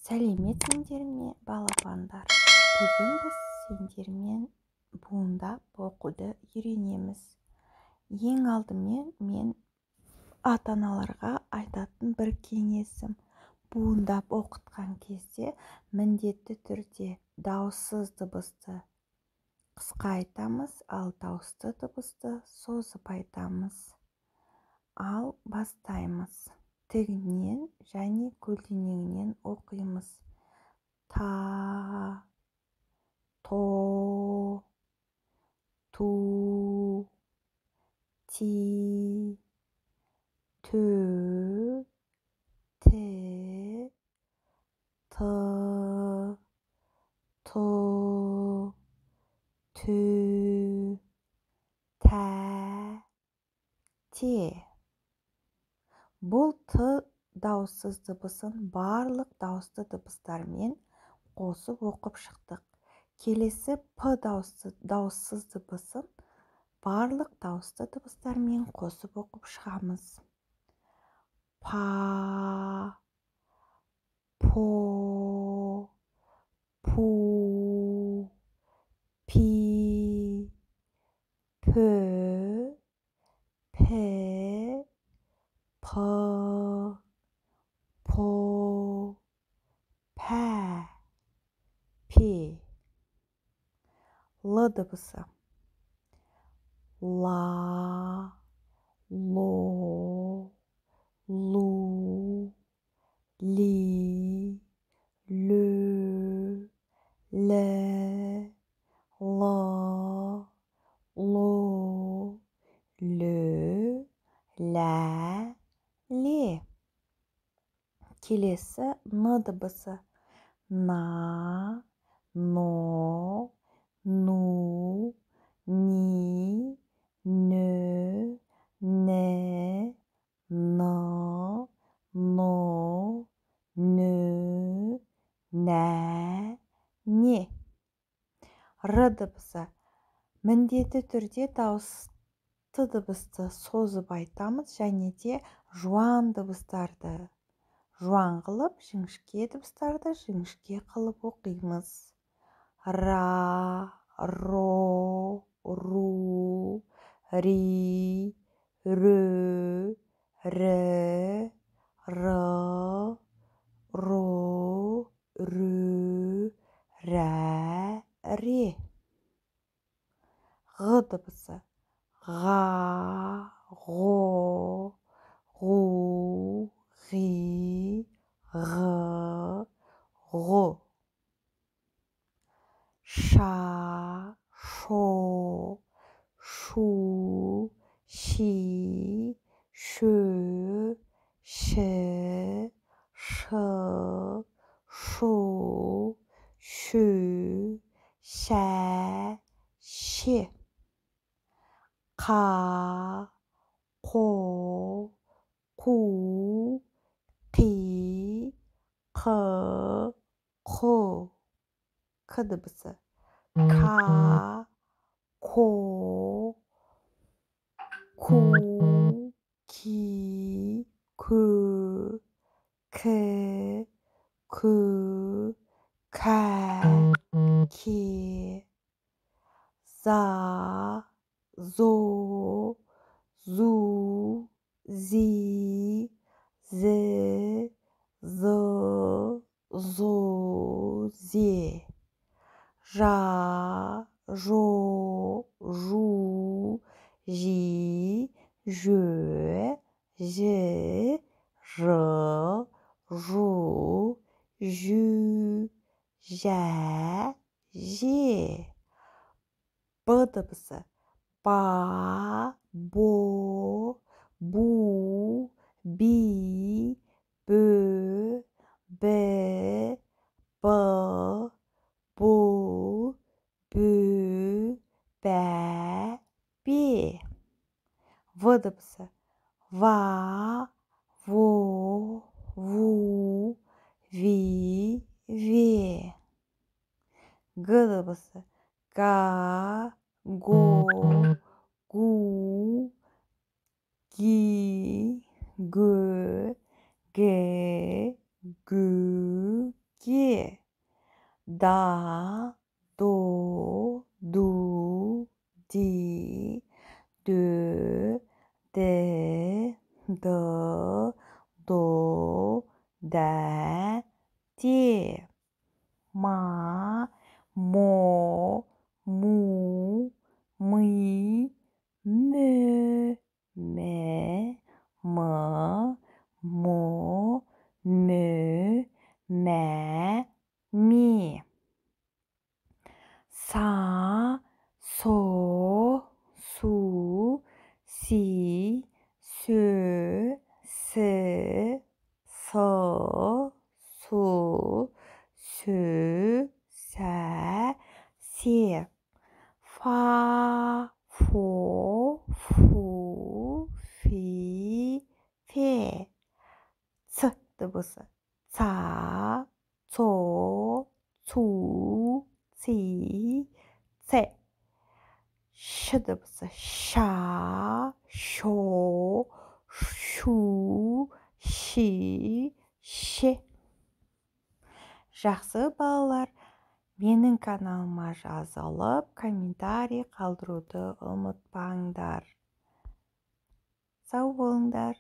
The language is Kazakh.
Сәлеметсіңдер ме, балапандар? Бүгін біз сендермен буындап оқуды үйренеміз. Ең алдымен мен ата-аналарға айтатын бір кеңесім. Буындап оқытқан кезде міндетті түрде дауыссыз дыбысты қысқа айтамыз, ал дауысты дыбысты созып айтамыз. Ал бастаймыз. Тігінен және көлденеңінен оқимыз. Та, то, ту, ти, тө, те, ты, ты, тө, тә, те. Бұл т дауыссыз дыбысын барлық дауысты дыбыстармен қосып оқып шықтық. Келесі п дауыссыз дыбысын барлық дауысты дыбыстармен қосып оқып шығамыз. Па, по, пу, пи, пө, пе, п, по, пә, пе. Л дыбысы. Ла, ло, лу, ли, лө, лі, лы, ло, лө, лә, ле. Келесі н дыбысы. На, но, ну, ни, нө, нэ, ны, но, нө, нә, не. Р дыбысы. Міндетті түрде дауысты дыбысты созып айтамыз, және де жуан дыбыстарды жуан қылып, жіңішке дыбыстарды жіңішке қылып оқимыз. Ра, ро, ру, ри, рө, рі, ры, ро, рө, рә, ре. Ғы дыбысы. Ға, ғо, ғу, ғи,ғы, ғу. Ша, шо, шу, ши, шө, ші, шы, шу, шү, шә, ше. Қа, қо, қу, қи, қы, құ. К дыбысы. Ка, ко, ку, ки, кө, кі, кө, кә, ке. За, зо, зу, зи, зе, зы, зо, зе. Жа, жо, жу, жи, жө, жі, жы, жу, жу, жә, же. Б дыбысы. Ба, бо, бу, би, бө, бі, бы, бу, бө, бә, бе. В дыбысы. Ва, во, ву, ви, ве. Г дыбысы. Га, го, гу, ги, гө, ге, гө, да, до, ду, ди, дö, де, ды, до, дә, де. Ма, мо, му, мы, мö, мә, мы, мо, мö, мә, ме. Са, со, су, си, сö, сі, сы, су, сö, сә, се. Фа, фо, фу, фи, фе. Ц дыбысы. Ца, цо, цу, ци, це. Ш дыбысы. Ша, шо, шу, ши, ше. Жақсы балалар, менің каналыма жазылып, комментарий қалдыруды ұмытпаңдар. Сау болыңдар.